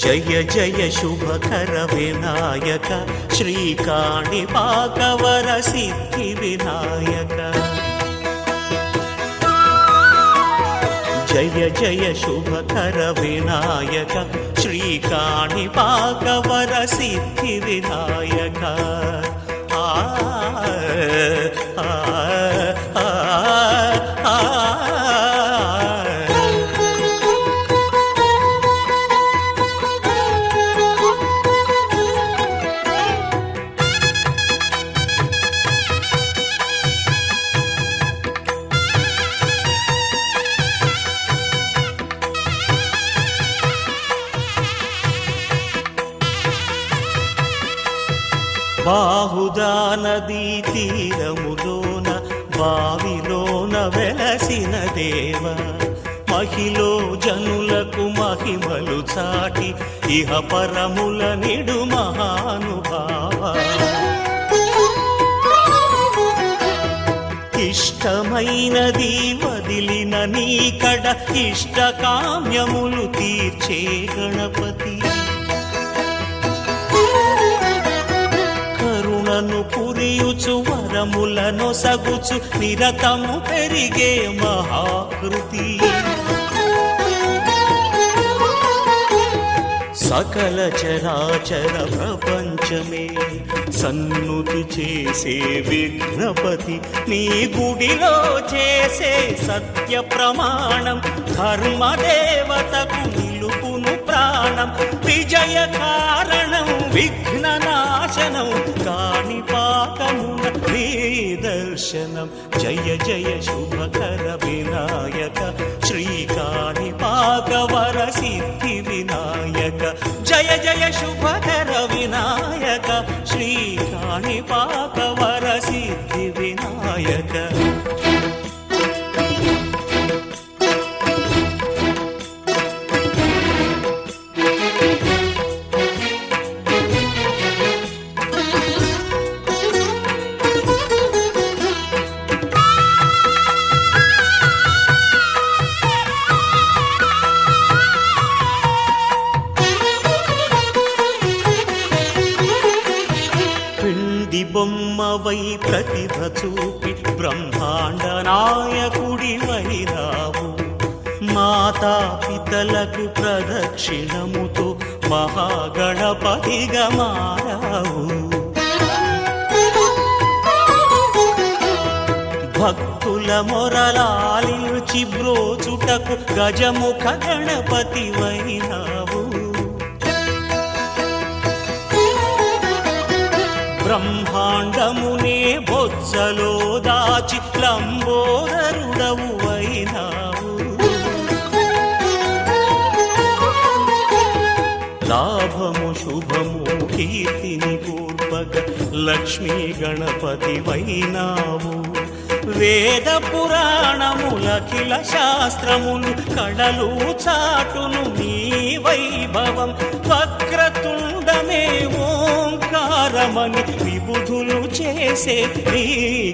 జయ జయ శుభకర వినాయక శ్రీకాణిపాకవర సిద్ధి వినాయక జయ జయ శుభకర వినాయక శ్రీకాణిపాకవర సిద్ధి వినాయక బాహుదా నదీ తీరములోన బావిలోన వెలసిన దేవ మహిలో జనులకు మహిమలు చాటి ఇహ పరముల నిడు మహానుభావ ఇష్టమైనది వదిలిన నీకడ ఇష్ట కామ్యములు తీర్చే గణపతి కరుణను పురియుచు వరములను సగుచు నిరతము పెరిగే మహాకృతి సకల చరాచర ప్రపంచమే సన్నుతి చేసే విఘ్నపతి నీ గుడిలో చేసే సత్య ప్రమాణం ధర్మదేవతకు నిలుపును ప్రాణం విజయ కారణం విఘ్న నాశనం కాణిపాకమున నీ దర్శనం జయ జయ శుభకర వినాయక శ్రీకాణిపాకవర సిద్ధి వినాయక జయ జయ శుభకర వినాయక శ్రీకాణిపాకవర సిద్ధి వినాయక బొమ్మవై ప్రతిభ చూపి బ్రహ్మాండ నాయకుడి వైరావు మాతా పితలకు ప్రదక్షిణముతో మహాగణపతిగా మారావు భక్తుల మొరలాలించి బ్రోచుటకు గజముఖ గణపతి వైనావు బ్రహ్మాండమునే బొజ్జలో దాచి లంబోదరుడవు అయినావు లాభము శుభము కీర్తిని కూర్పగ లక్ష్మీ గణపతి వైనావు వేద పురాణములఖిల శాస్త్రములు కళలు చాటును నీ వైభవం వక్రతుండమే ఓంకారమని విబుధులు చేసే నీ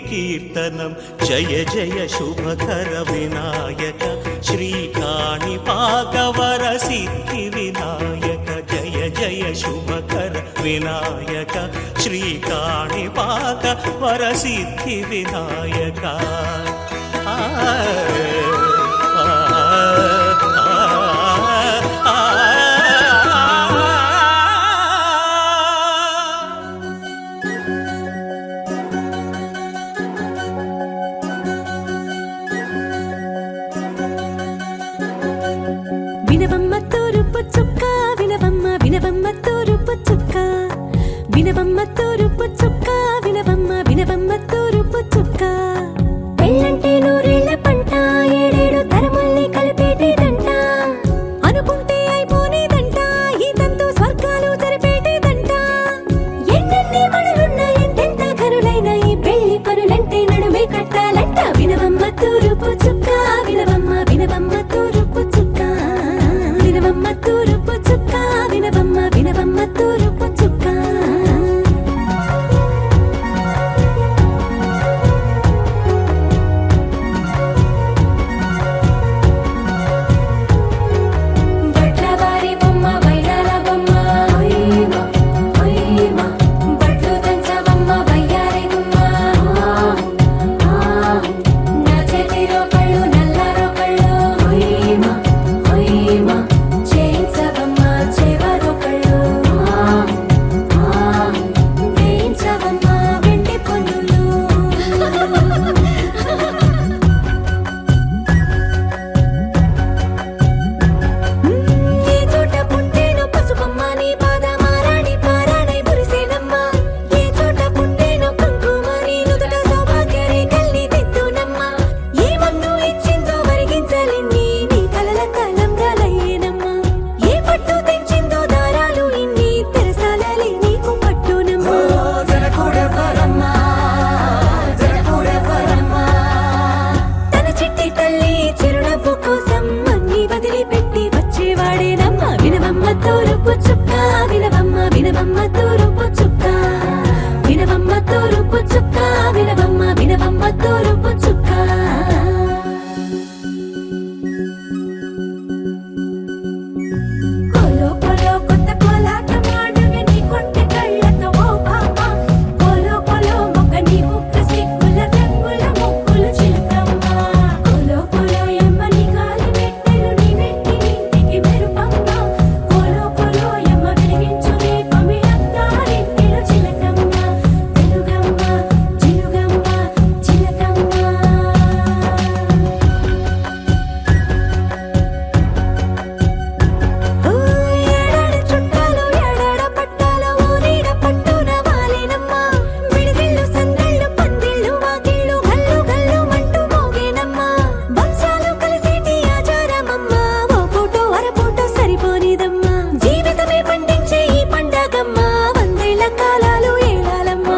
కీర్తనం జయ జయ శుభకర వినాయక శ్రీకాణిపాకవర సిద్ధి వినాయక జయ జయ శుభకర వినాయక శ్రీకాణిపాకవర సిద్ధి వినాయక వినవమ్మ తూరుపు చుక్క వినవమ్మ వినవమ్మ తూరుపు చుక్క వినవమ్మ తూరుపు చుక్క వినవమ్మ వినవమ్మ తూరుపు చుక్క పెళ్ళంటే నూరేళ్ల పంట ఏడేడు తరముల్ని కలిపేటేదంట అనుకుంటే అయిపోనేదంట ఈ తంతు స్వర్గాలు జరిపేటేదంట ఎన్నెన్ని మనులున్న ఎంతెంత కరులైన ఈ పెళ్లి పనులంటే నడుమే కట్టాలంట వినవమ్మ తూరుపు చుక్క వినవమ్మ వినవమ్మ తూరుపు చుక్క వినవమ్మ తూరుపు చుక్క వినవమ్మ వినవమ్మ తూరుపు చుక్క వడ్లవారి బొమ్మ వైరాల వినవమ్మ తూరుపు చుక్క వినవమ్మ తూరుపు చుక్క వినవమ్మ వినవమ్మ తూరుపు చుక్క కోలో కోలో కొత్త కోలాటం ఆడవే నీ కొంటె కళ్ళతో ఓ బామ్మ కోలో కోలో మొక్క నీ ముక్క సిగ్గుల రంగుల ముక్కులు చిలుకమ్మ కోలో కోలో యమ్మ నీ కాలి మెట్టెలు నీ వెంటి ఇంటికి మెరుపమ్మ కోలో కోలో యమ్మ వెలిగించు దీపమి అత్తారింటిలో చిలకమ్మ తెలుగమ్మ చిలుగమ్మ చిలకమ్మ ఏడాడ చుట్టాలు ఏడాడ పట్టాలు ఊరీడ పట్టున వాలినమ్మ విడిదిళ్ళు సందళ్ళు పందిళ్ళు వాకిళ్ళు గల్లు గల్లు మంటూ మోగేనమ్మ వంశాలు కలిసేటి ఆచారమమ్మ ఓ పూటో అరపూటో సరిపోనిదమ్మ జీవితమే పండించే ఈ పండగమ్మ వందేళ్ల కాలాలు ఏలాలమ్మ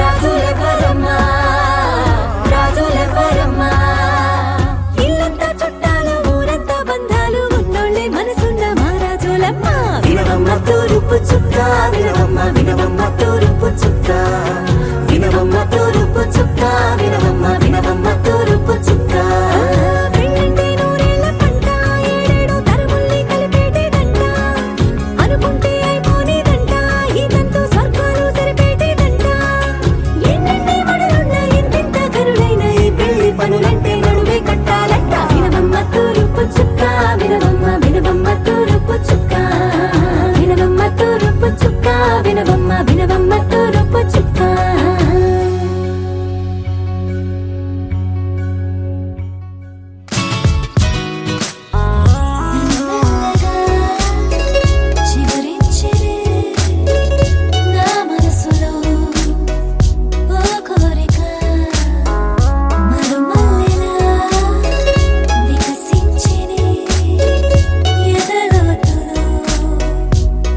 రాజులెవరమ్మ రాజులెవరమ్మ ఇల్లంతా చుట్టాలు ఊరంతా బంధాలు ఉన్నోళ్ళే మనసున్న మహారాజులమ్మ వినవమ్మ తూరుపు చుక్క వినవమ్మ వినవమ్మ తూరుపు చుక్క వినవమ్మ తూరుపు చుక్క వినవమ్మ వినవమ్మ తూరుపు చుక్క పెళ్ళంటే నూరేళ్ల పంట ఏడేడు తరముల్ని కలిపేటేదంట అనుకుంటే అయిపోనేదంట ఈ తంతు స్వర్గాలు సరిపేటేదంట ఎన్నెన్ని మడులున్న ఎంతెంత కరులైన ఈ పెళ్లి పనులంటే నడువే కట్టాలంట వినవమ్మ తూరుపు చుక్క వినవమ్మ వినవమ్మ తూరుపు చుక్క వినవమ్మ తూరుపు చుక్క వినవమ్మ వినవమ్మ తూరుపు చుక్క చివరించెనే నా మనసులో ఓ కోరిక మరుమల్లెలా వికసించెనే ఎదలోతులో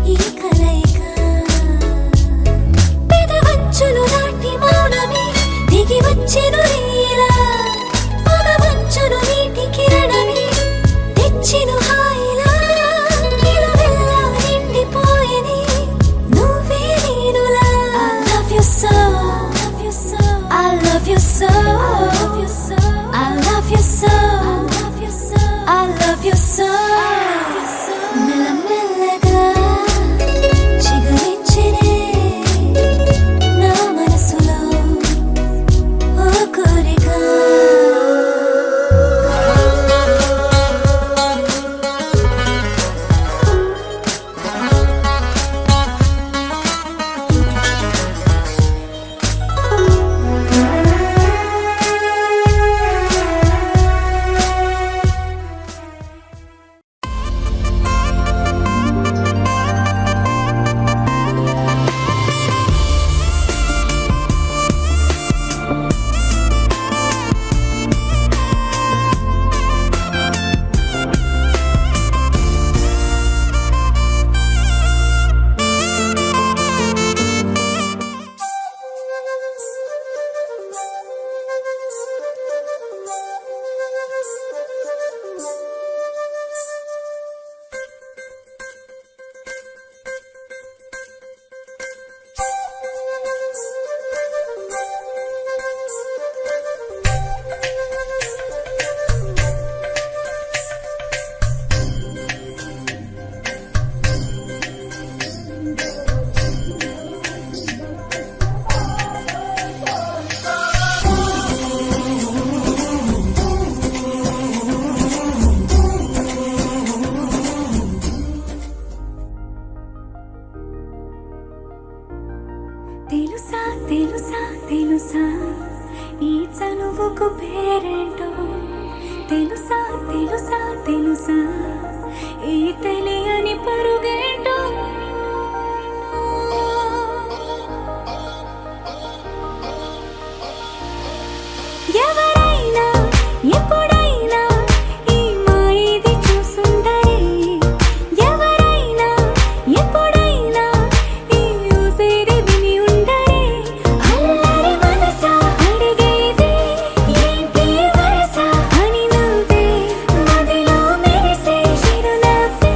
ఈ కలయిక పెదవంచులు దాటి మౌనమే దిగి వచ్చెను రీలా పదవంచును నీటి కిరణమే తెచ్చెను హాయిలా నిలువెల్లా నిండిపోయేది నువ్వే నేనులా I love you so I love you so I love you so మెల్లమెల్లగా చిగురించెనే నా మనసులో ఓ కోరిక తెలుసా తెలుసా తెలుసా ఈ చనువుకు పేరేంటో తెలుసా తెలుసా తెలుసా ఈ తెలియని పరుగేంటో ఎవరైనా ఎప్పుడైనా ఈ మాయది చూసుండరే ఎవరైనా ఎప్పుడైనా ఈ ఊసేరి విని ఉండరే అల్లరి మనసా అడిగేది ఏంటి వరస అని నువ్వే మదిలో మెరిసే చిరునవ్వే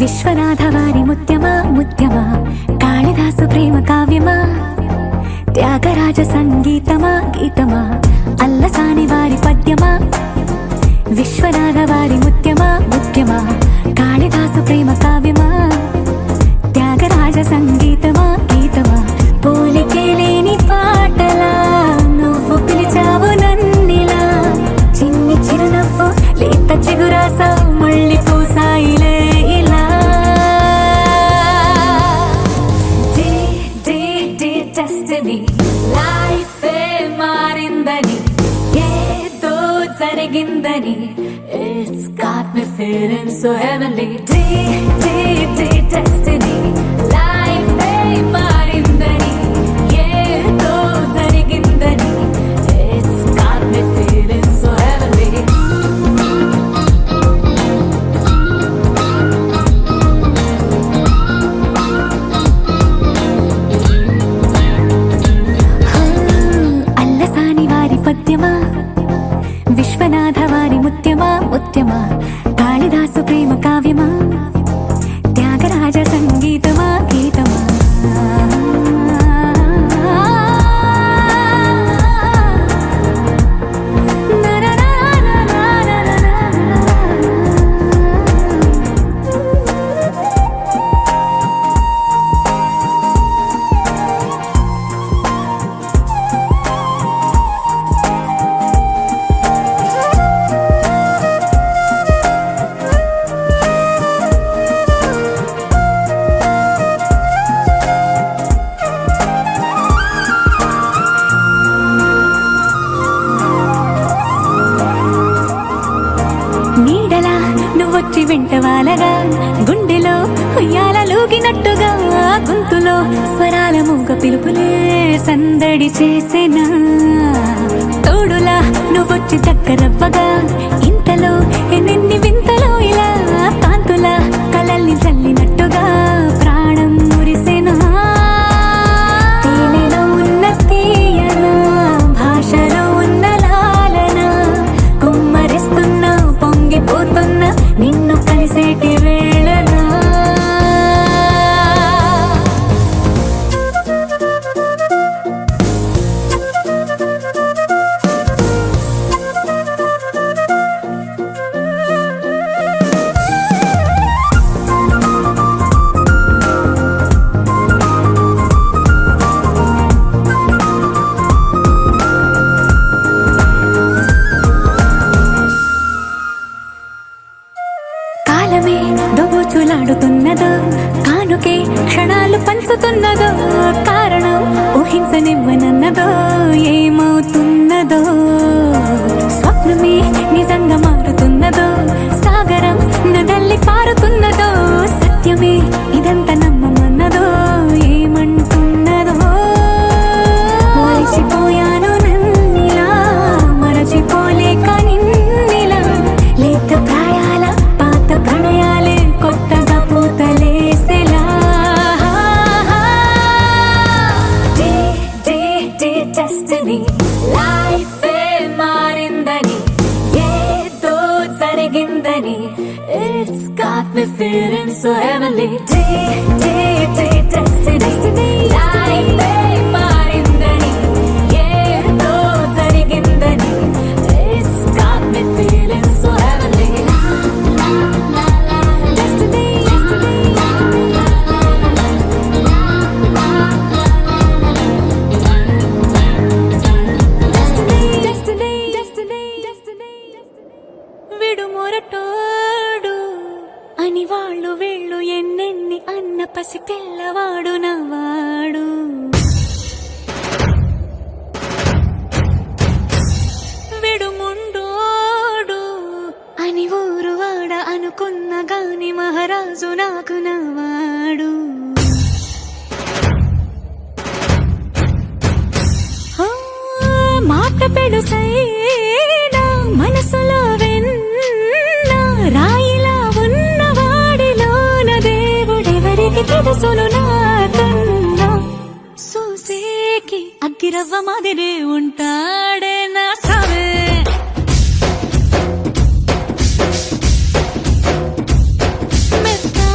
విశ్వనాథ వారి ముత్యమా ముత్యమా, కాళిదాసు ప్రేమ కావ్యమా, త్యాగరాజ సంగీతమా గీతమా, అల్లసాని వారి పద్యమా. విశ్వనాథ వారి ముత్యమా ముత్యమా, కాళిదాసు ప్రేమ కావ్యమా, త్యాగరాజ సంగీతమా గీతమా. పోలికే లేని పాటలా నువ్వు పిలిచావు నన్నిలా, చిన్ని చిరునవ్వు లేత చిగురాసా మళ్ళీ పూసాయిలే ఇలా. డెస్టినీ లైఫే మారిందని, ఏదో జరిగిందని, it's got me feeling so heavenly. Destiny లైఫే మారిందని, ఏదో జరిగిందని, it's got me feeling so heavenly. Allasani వారి పద్యమా, విశ్వనాథ వారి ముత్యమా ముత్యమా, కాళిదాసు ప్రేమ కావ్యమా, త్యాగరాజ సంగీతమా గీతమా. నీడలా నువ్వొచ్చి వెంట వాలగా, గుండెలో ఉయ్యాలూగినట్టుగా, గొంతులో స్వరాల మూగ పిలుపులే సందడి చేసేనా. తోడులా నువ్వొచ్చి దగ్గరవ్వగా, ఇంతలో ఎన్నెన్ని వింతలో ఇలా, కాంతులా కలల్ని చల్లినట్టుగా ప్రాణం మురిసేనా. తేనెలో ఉన్న తీయన, భాషలో ఉన్న లాలన, కుమ్మరిస్తున్న పొంగిపోతున్న నిన్ను కలిసేటి వేళనా. కాలమే దోబూచులాడుతున్నదో, కానుకే క్షణాలు పంచుతున్నదో, కారణం ఊహించనివ్వనన్నదో, ఏమవుతున్నదో. స్వప్నమే నిజంగా మారుతున్నదో, సాగరం నడల్లి పారుతున్నదో, సత్యమే ఇదంతా నమ్మమన్నదో, ఏమంటున్నదో. మరిచిపోయాను నన్నిలా, మరచిపోలేక నిన్నిలా, లేత ప్రాయాల పాత ప్రణయాలే కొత్తగా పూతలేసేలా. డెస్టినీ లైఫే మారిందని, ఏదో జరిగిందని, it's got me feeling so heavenly. Destiny లైఫే మారిందని, ఏదో జరిగిందని, it's got me feeling so heavenly. Destiny విడుమొరటోడు అని వాళ్ళు వీళ్ళు ఎన్నెన్ని అన్న పసి పిల్లవాడు నవ్వాడు. విడుముండోడు అని ఊరు వాడ అనుకున్న గాని మహారాజు నాకు నవ్వాడు. మాట పెడుసైనా మనసులో వెన్న, రాయిలా ఉన్నవాడిలోన దేవుడెవరికి తెలుసును నాకన్నా. సూసేకి అగ్గిరవ్వ మాదిరే ఉంటాడే నా సవే. మెత్తా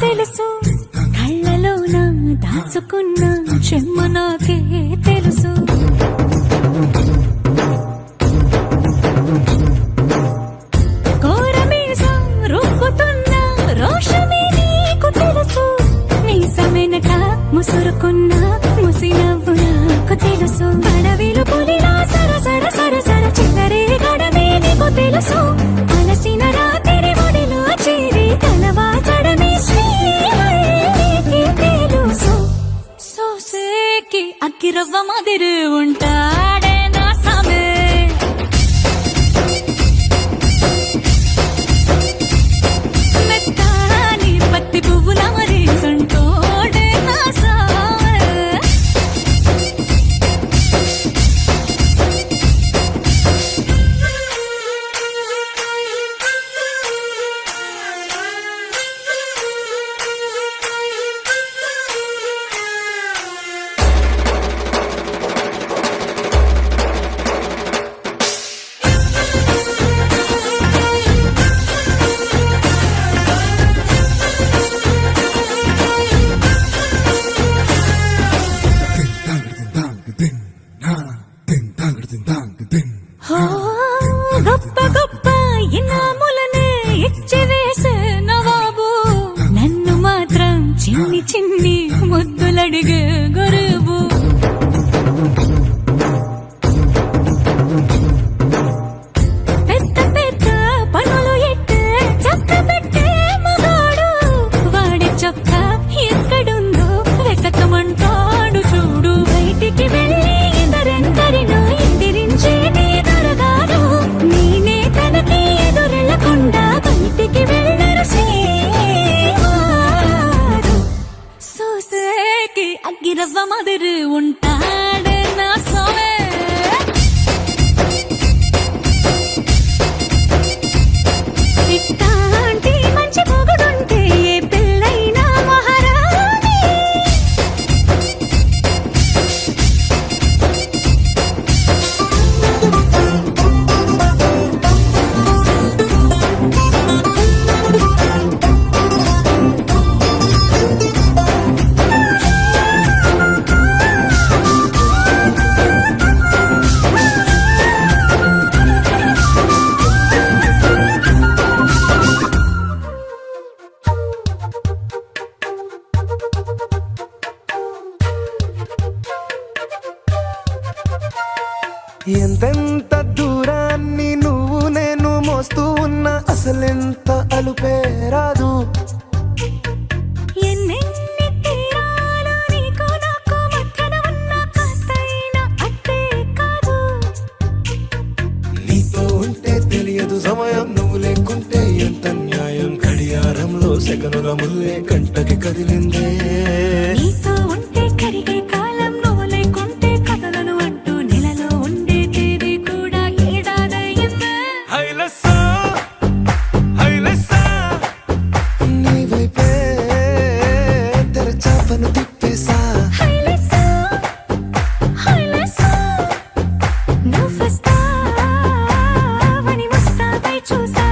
తెలుసు కళ్ళలోన దాచుకున్న చెమ్మ నాకే తెలుసు కోరమీసం రుక్కుతున్న రోషమే నీకు తెలుసు మీసమెనక ముసురుకున్న ముసినవ్వు నాకు తెలుసు అడవిలు పులిలా సరసర సరసర చిల్లరే గడమే నీకు తెలుసు అలసిన రాత్రి ఒడిలో చేరి కలవాచడమే శ్రీహరికి తెలుసు సోసేకి అక్కిరవ్వ మాదిరి ఉంటాడే నా సామే మెత్తాని పత్తి పువ్వుల మరి సంటోడే నా సామే గొప్ప గొప్ప ఇనాములనే ఇచ్చివేసే నవాబు నన్ను మాత్రం చిన్ని చిన్ని ముద్దులడిగే గురువు పెద్ద పెద్ద పనులు ఎట్టే చక్క పెట్టే మగాడు వాడి చొక్క ఎక్కడుందో వెతకమంటాడు చూడు బయటికి వెళ్ళి ఎందరెందరినో ఎదిరించేది దొరగాడు నేనే తనకి ఎదురెళ్ళకుండా బయటికి వెళ్ళరు శ్రీవారు సోసేకి అగ్గిరవ్వ మాదిరి ఉంటాడే నా సోమే ఇట్టాంటి మంచి మొగుడుంటే ఏ పిల్లైనా మహారాణి ఎంతెంత దూరాన్ని నువ్వు నేను మోస్తూ ఉన్నా అసలెంత అలుపే రాదు ఎన్నెన్ని తీరాలు నీకు నాకు మధ్యన ఉన్న కాస్తైనా అట్టే కాదు నీతో ఉంటే తెలియదు సమయం నువ్వు లేకుంటే ఎంత న్యాయం గడియారంలో సెకనుల ముల్లే కంటకి కదిలిందే నీతో ఉంటే కరిగే కాలం నువ్వు లేకుంటే కథలను అంటూ నెలలో ఉండే తేదీ కూడా ఏడాదయ్యిందే హైలెస్సా హైలెస్సా నీ వైపే తెరచాపను తిప్పేసా హైలెస్సా హైలెస్సా నువ్వొస్తావని ముస్తాబై చూసా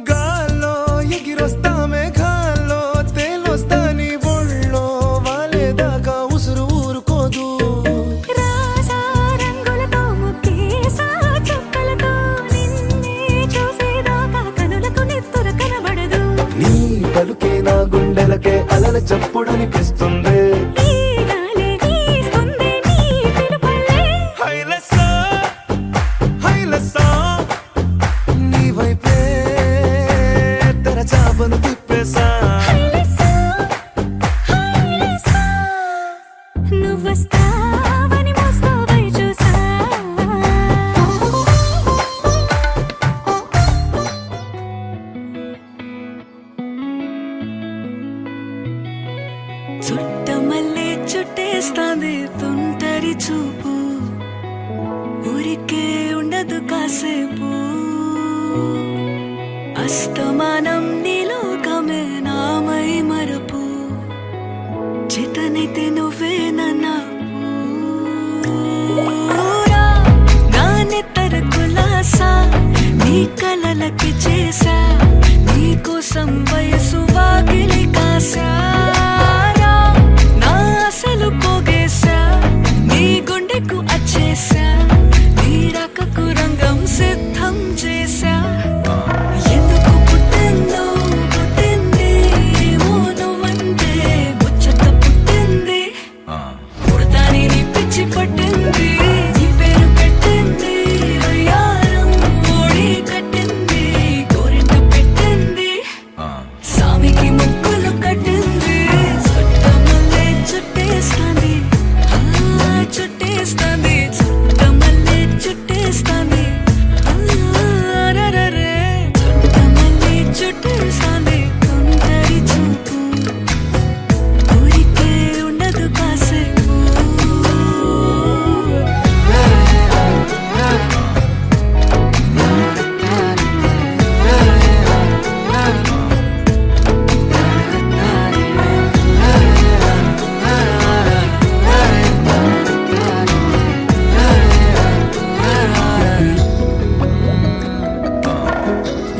గాల్లో ఎగిరొస్తా మేఘాల్లో తేలొస్తా నీ ఒళ్ళో వాలేదాకా ఉసురు ఊరుకోదు రాజా రంగులతో ముక్కేసా చుక్కలతో నిన్నే చూసేదాకా కనులకు నెత్తురు కనబడదు నీ పలుకే నా గుండెలకే అలల చప్పుడనిపిస్తుంది ఈ గాలి వీస్తుంది నీ పిలుపుల్లే హైలెస్సా హైలెస్సా నీ వైపే తెరచాపను తిప్పేసా హైలెస్సా హైలెస్సా నువ్వొస్తావని ముస్తాబై చూసా చుట్టమల్లే చుట్టేస్తాంది తుంటరి చూపు ఊరికే ఉండదు కాసేపు అస్తమానం నీలో అయితే నువ్వేనన్నా పూరా నా నెత్తర కులాసా నీ కలలకి చేసా నీ కోసం వయసు వాకిలి కాసారా నా అసలు పోగేసా నీ గుండెకు అచ్చేసా నీ రకకు రంగం సిద్ధం చేసా ఎందుకు పుట్టిందో పుట్టింది ఏమో నువ్వంటే ముచ్చట పుట్టింది పుడతాని నీ పిచ్చి పట్టింది నీ పేరు పెట్టింది వయ్యారం ఓడి కట్టింది గోరింట పెట్టింది సామికి ముక్కులు కట్టింది చుట్టమల్లే చుట్టేస్తాంది చుట్టేస్తాంది చుట్టమల్లే చుట్టేస్తాంది రరరే చుట్టమల్లే చుట్టేస్తాంది తొందరి చూపు ఊరికే ఉండదు కాసేపు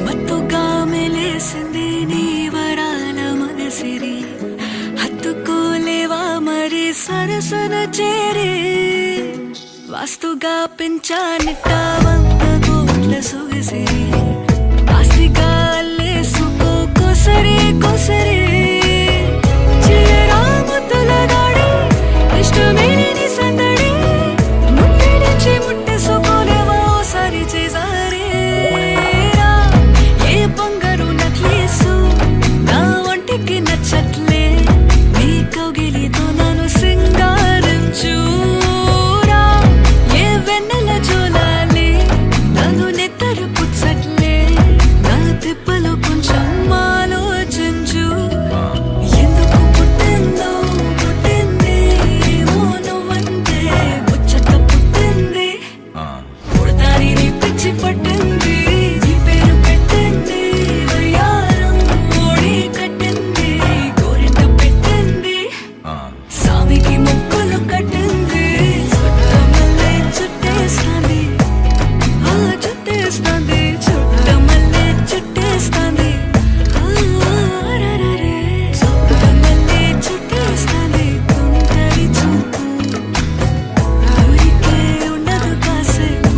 మత్తుగా మెలేసింది నీ వరాల మనసిరి హత్తుకోలేవా మరి సరసన చేరి వాస్తుగా పెంచానిట్ట 100 కోట్ల సొగసిరి ఆస్తిగా అల్లేసుకో కొసరి కొసరి చిరరాముతుల దాడి ఇష్టమేని సందడి ముట్టిడిచి ముట్టేసుకోలేవా ఓసారి చేసారి ఏ బంగారు నక్లీసు నా ఒంటికి నచ్చట్లే నీ కౌగిలితో నన్ను సింగారించురా ఏ వెన్నెల జోలాలి నన్ను నెత్తరు పుచ్చట్లే నా తిప్పలు కొంచెం ఆలోచించు ఎందుకు పుట్టిందో పుట్టింది ఏమో నువ్వంటే ముచ్చట పుట్టింది పుడతాని నీ పిచ్చి పట్టింది నీ పేరు పెట్టింది వయ్యారం ఓడి కట్టింది గోరింట పెట్టింది సామికి ముక్కులు కట్టింది చుట్టమల్లే చుట్టేస్తాంది చుట్టేస్తాంది చుట్టమల్లే చుట్టేస్తాంది రరరే చుట్టమల్లే చుట్టేస్తాంది తొందరి చూపు ఊరికే ఉండదు కాసేపు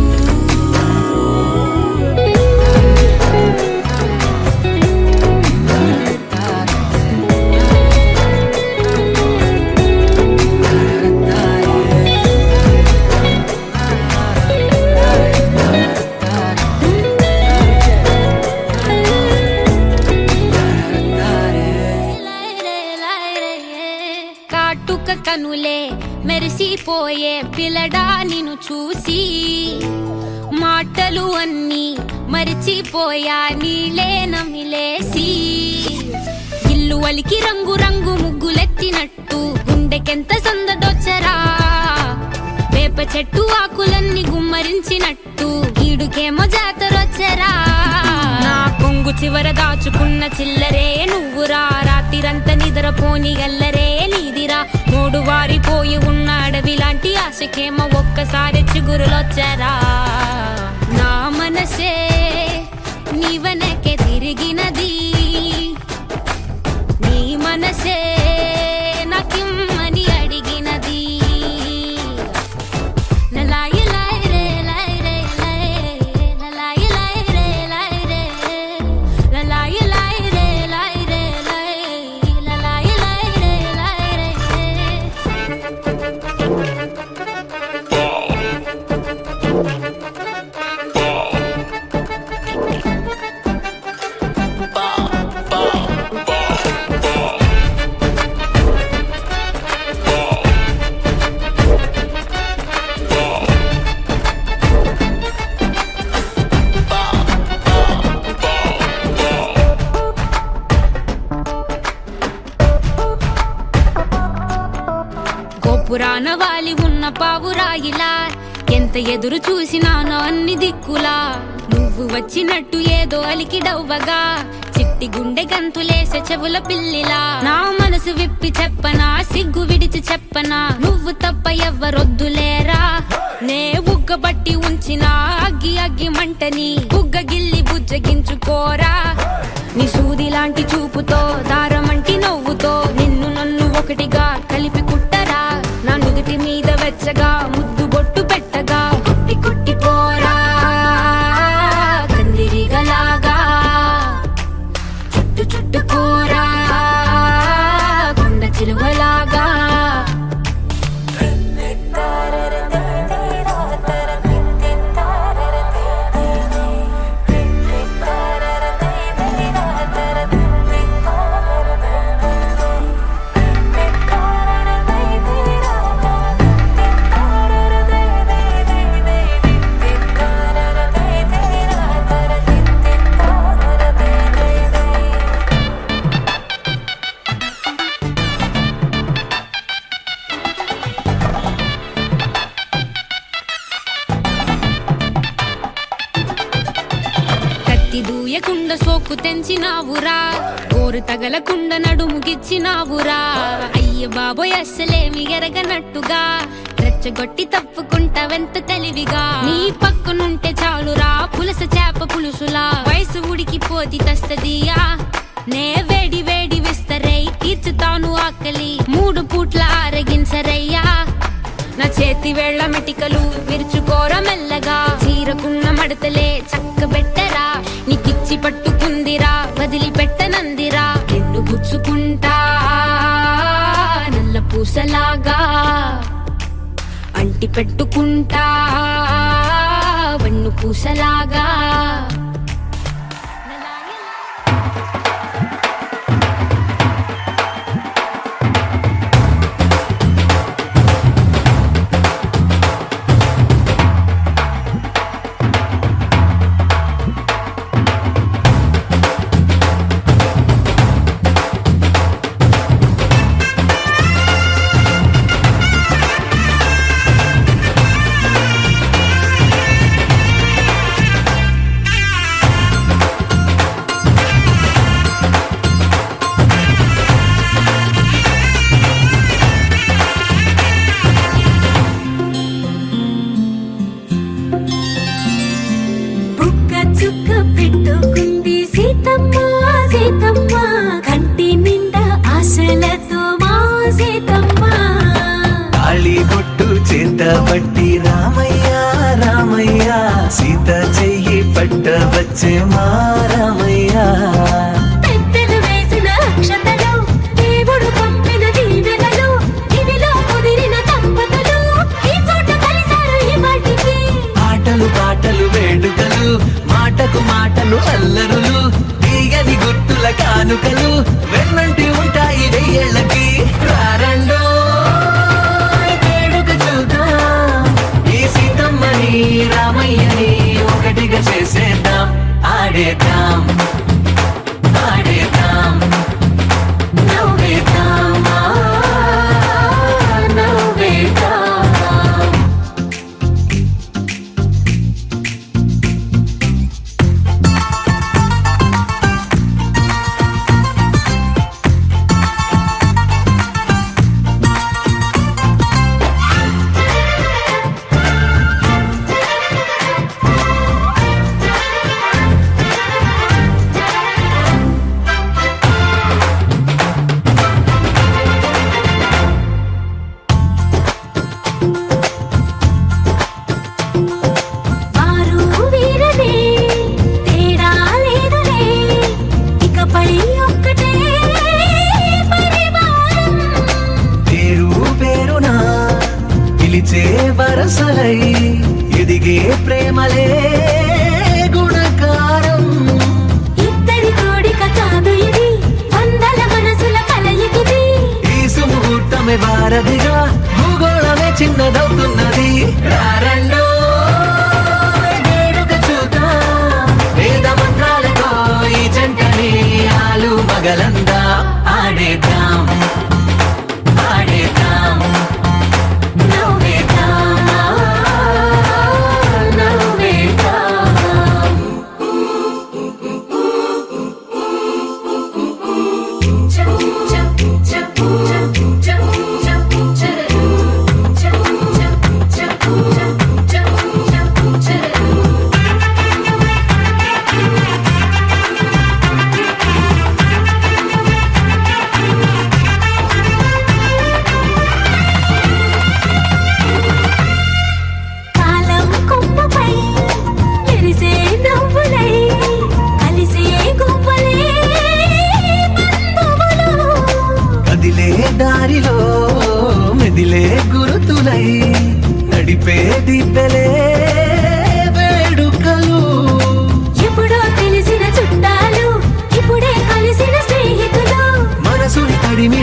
కాటుక కనులే మెరిసిపోయే పిల్లడా నిన్ను చూసి మాటలు అన్నీ మరిచిపోయా నీలే నమిలేసి ఇల్లు వలికి రంగు రంగు ముగ్గులెత్తినట్టు గుండెకెంత సందడొచ్చరా వేప చెట్టు ఆకులన్నీ గుమ్మరించినట్టు ఈడుకేమో జాతరొచ్చరా నా కొంగు చివర దాచుకున్న చిల్లరే నువ్వురా రాత్రిరంతా నిద్రపోని గల్లరే నీదిరా మూడు వారిపోయి ఉన్న అడవి లాంటి ఆశకేమో ఒక్కసారి చిగురులొచ్చరా నా మనసే నీ వెనకే తిరిగినది నీ మనసే నాకిమ్మని అడిగినది లలాయి లాయి రే లాయి రే లాయి లలాయి లాయి రే లాయి రే లలాయి లాయి రే లాయి రే లాయి లలాయి లాయి రే లాయి రే పురాణ వాలి ఉన్న పావురాయిలా ఎంత ఎదురు చూసినానో అన్ని దిక్కులా నువ్వు వచ్చినట్టు ఏదో అలికి డవ్వగా చిట్ట పెట్టి గుండె గంతులేసే చెవుల పిల్లిలా నా మనసు విప్పి చెప్పనా సిగ్గు విడిచి చెప్పనా నువ్వు తప్ప ఎవ్వరొద్దులేరా నే ఉగ్గబట్టి ఉంచిన అగ్గి అగ్గి మంటని బుగ్గ గిల్లి బుజ్జగించుకోరా నీ సూది లాంటి చూపుతో దారమంటి నవ్వుతో నిన్ను నన్ను ఒకటిగా కలిపి కుట్టరా నా నుదుటి మీద వెచ్చగా ముద్దు బొట్టు పెట్టగా కుట్టి కుట్టి పోరా కందిరిగలాగా చుట్టు చుట్టుకోరా కొండ చిలువలాగా దూయకుండ సోకు తెంచినావురా గోరు తగలకుండ నడుముగిచ్చినావురా అయ్య బాబోయ్ అస్సలేమి ఎరగనట్టుగా రెచ్చగొట్టి తప్పుకుంటా వెంత తెలివిగా నీ పక్కనుంటే చాలురా పులస చేప పులుసులా వయసు ఉడికిపోతి తస్తదియా నే వేడి వేడి విస్తరై తీర్చుతాను ఆకలి 3 పూట్ల ఆరగించరయ్యా నా చేతి వేళ్ల మెటికలు విరుచుకోర మెల్లగా చీరకున్న మడతలే చక్కబెట్టరా నీకిచ్చి పట్టుకుందిరా వదిలిపెట్టనందిరా నిన్ను గుచ్చుకుంటా నల్ల పూసలాగా అంటి పెట్టుకుంటా వన్ను పూసలాగా చుక్క పెట్టుకుంది సీతమ్మ సీతమ్మ కంటి నిండా ఆశలతో మా సీతమ్మ తాళి బొట్టు చేత పట్టి రామయ్య రామయ్య సీత చెయ్యి పట్ట వచ్చే మా రామయ్య పెద్దలు వేసిన అక్షతలు దేవుడు పంపిన దీవెనలు ఇవిలో కుదిరిన దంపతులు ఈ చోట కలిసారు ఈ వాటికి ఆటలు పాటలు వేడుకలు మాటకు మాటలు అల్లరులు తీయని గుర్తుల కానుకలు వెన్నంటి ఉంటాయి వెయ్యేళ్ళకి రారండో వేడుక చూద్దాం ఈ సీతమ్మని రామయ్యని ఒకటిగా చేసేద్దాం ఆడేద్దాం ఆడేద్దాం నవ్వేద్దాం నవ్వేద్దాం వరసలై ఎదిగే ప్రేమలే గుణకారం ఇద్దరి కోడిక కాదు ఇది వందల మనసుల కలయికిది ఈ సుముహూర్తమే వారధిగా భూగోళమే చిన్నదవుతున్నది రారండో వేడుక చూద్దాం వేద మంత్రాలతో ఈ జంటని ఆలు మగలందా ఆడేద్దాం ఆడేద్దాం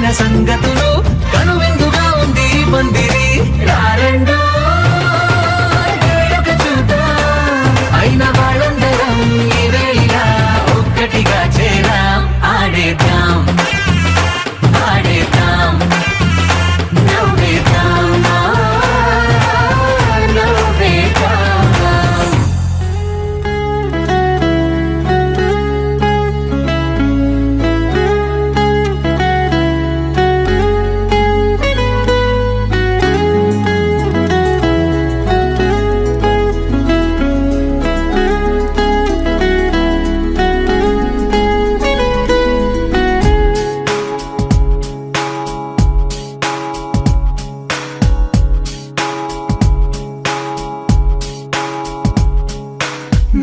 తెలిసిన సంగతులు కనువిందుగా ఉంది ఈ పందిరి రారండో వేడుక చూద్దాం అయిన వాళ్ళందరం ఈ వేళ ఒక్కటిగా చేరాం ఆడేద్దాం ఆడేద్దాం నవ్వేద్దాం నవ్వేద్దాం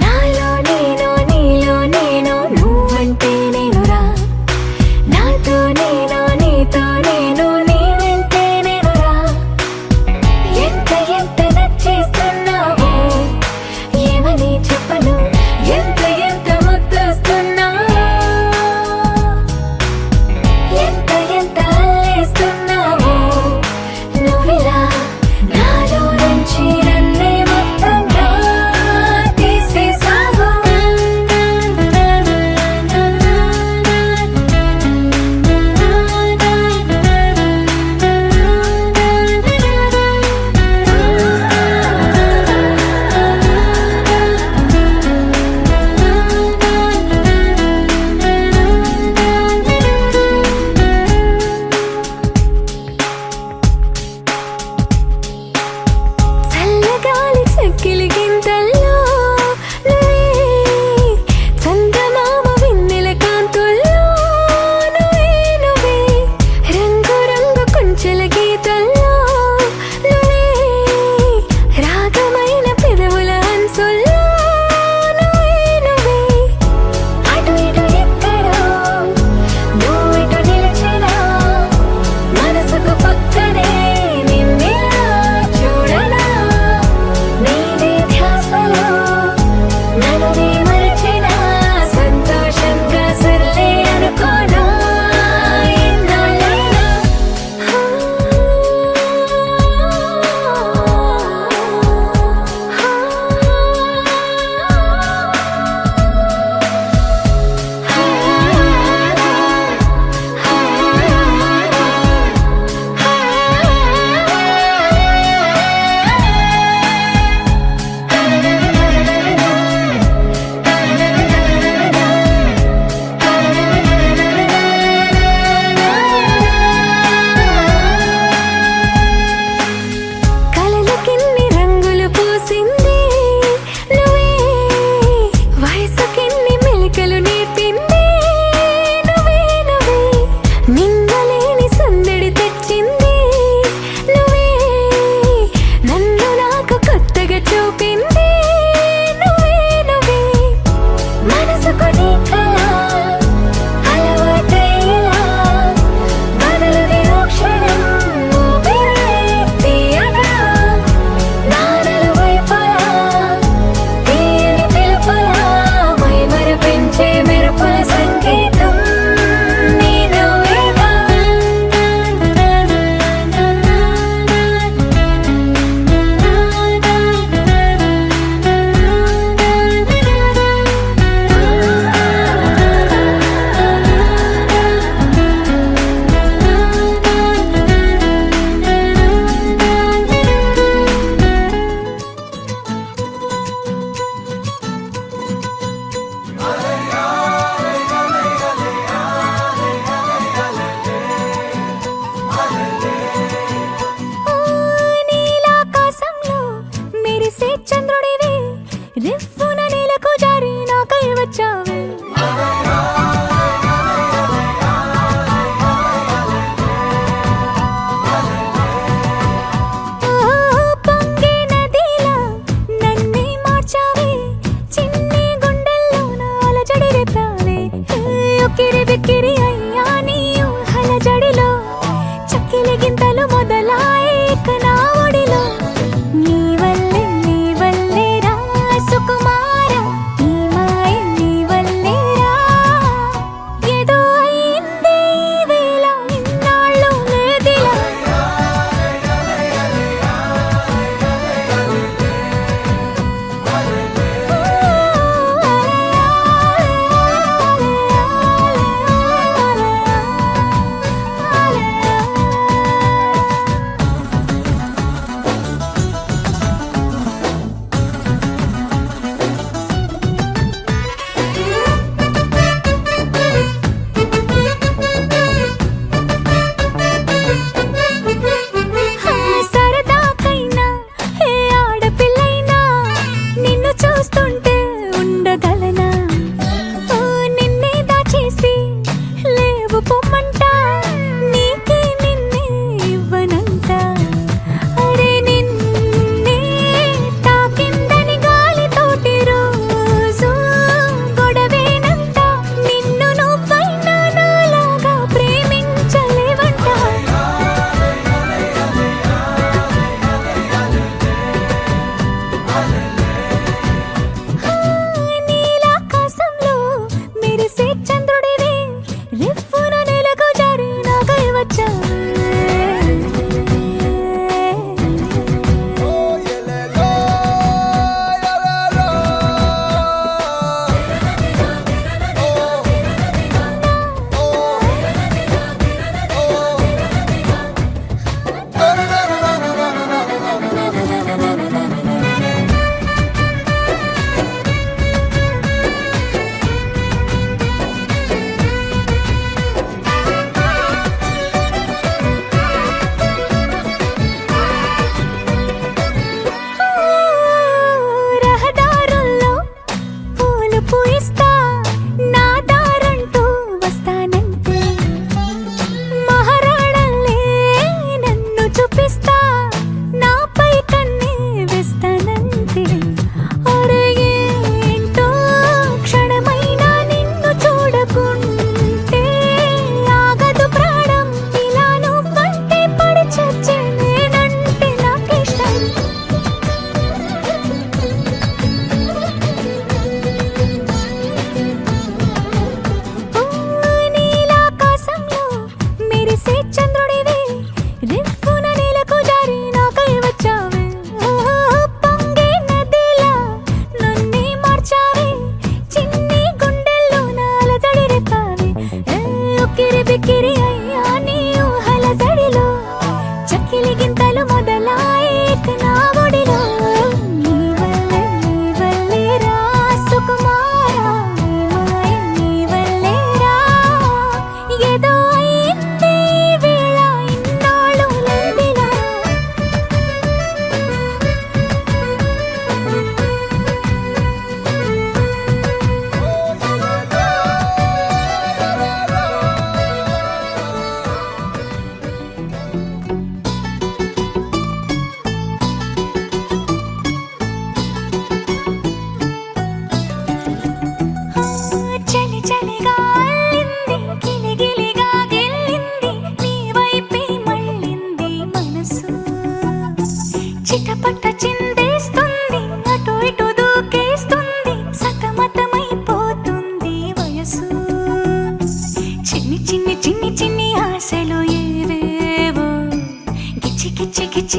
నాలో నేను నీలో నేను నువ్వంటే నేనురా నాతో నేను నీతో నేను నీవంటే నేనురా ఎంత ఎంత నచ్చేస్తున్నావో ఏమని చెప్పను ఎంత ఎంత ముద్దొస్తున్నావో ఎంత ఎంత అల్లేస్తున్నావో నువ్విలా నాలో నుంచి నన్నే మొత్తంగా తీసేసావో చల్లగాలి చెక్కిలి గింతల్లో నువ్వే చందమామ వెన్నెల కాంతుల్లో నువ్వే నువ్వే రంగు రంగు కొంచెల గీతల్లో నువ్వే రాగమైన పెదవుల అంచుల్లో నువ్వే నువ్వే అటు ఇటు ఎక్కడో నువ్వు ఇటు నిలిచినా మనసుకు పక్కనే నిన్నిలా చూడనా నీదే ధ్యాసలో నన్ను నీ మరచినా సంతోషంగా సర్లే అనుకోనా ఎన్నాళ్ళైనా కలలకెన్ని రంగులు పూసింది నువ్వే వయసుకెన్ని మెలికలు నేర్పింది నువ్వే నువ్వే నిందలేని సందడి తెచ్చింది నువ్వే నన్ను నాకు కొత్తగా చూపింది నువ్వే నువ్వే మనసుకు నీ కళ అలవాటయ్యేలా బదులుది ఓ క్షణం ఊపిరే తీయగా నానలు వైపలా తీయని పిలుపులా మైమరపించే మెరుపుల సంగీతం నీ నువ్వేగా నీలాకాశంలో మెరిసే చంద్రుడివి రివ్వున నేలకు జారి నాకై వచ్చావే పొంగే నదిలా నన్నే మార్చావే చిన్ని గుండెల్లో నాల జడి రేపావే ఉక్కిరి బిక్కిరి అయ్యా నీ ఊహల జడిలో చక్కిలి గింతలు మొదలాయే ఇక నా ఒడిలో నీ వల్లే రా సుకుమార ఈ మాయ నీ వల్లే రా ఏదో అయిందే ఈ వేళ ఇన్నాళ్ళ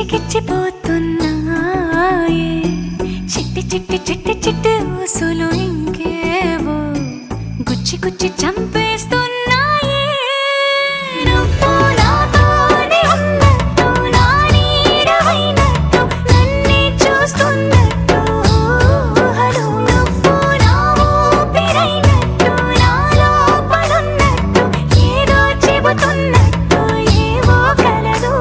గిచ్చిగిచ్చిపోతున్నాయే చిట్టి చిట్టి చిట్టి చిట్టి ఊసులు ఇంకేవో గుచ్చి గుచ్చి చంపేస్తున్నాయే నువ్వు నాతోనే ఉన్నట్టు నా నీడవైనట్టు నన్నే చూస్తున్నట్టు ఊహలు నువ్వు నా ఊపిరైనట్టు నా లోపలున్నట్టు ఏదో చెబుతున్నట్టు ఏవో కలదు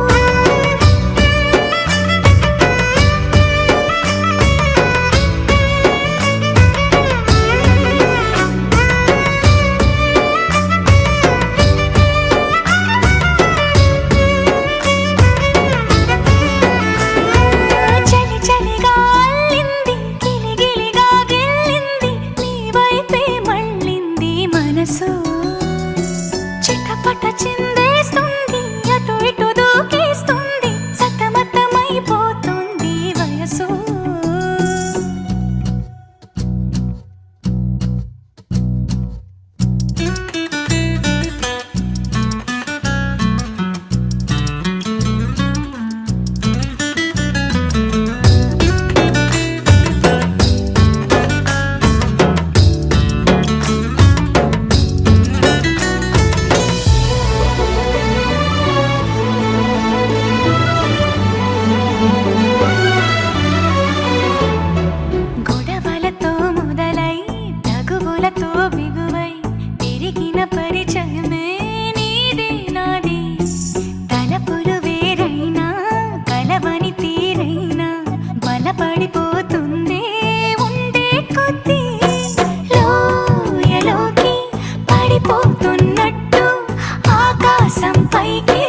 చలి చలిగా అల్లింది గిలిగిలిగా గిల్లింది నీ వైపే మళ్ళింది మనసు చిటపట చిందేస్తుంది అటు ఇటు దూకేస్తుంది సతమతమైపోతుంది వయసు గొడవలతో మొదలై తగువులతో బిగువై పెరిగిన పరిచయమే నీది నాది తలపులు వేరైనా కలవని తీరైనా బలపడిపోతుందే ఉండే కొద్దీ లోయలోకి పడిపోతున్నట్టు ఆకాశం పైకి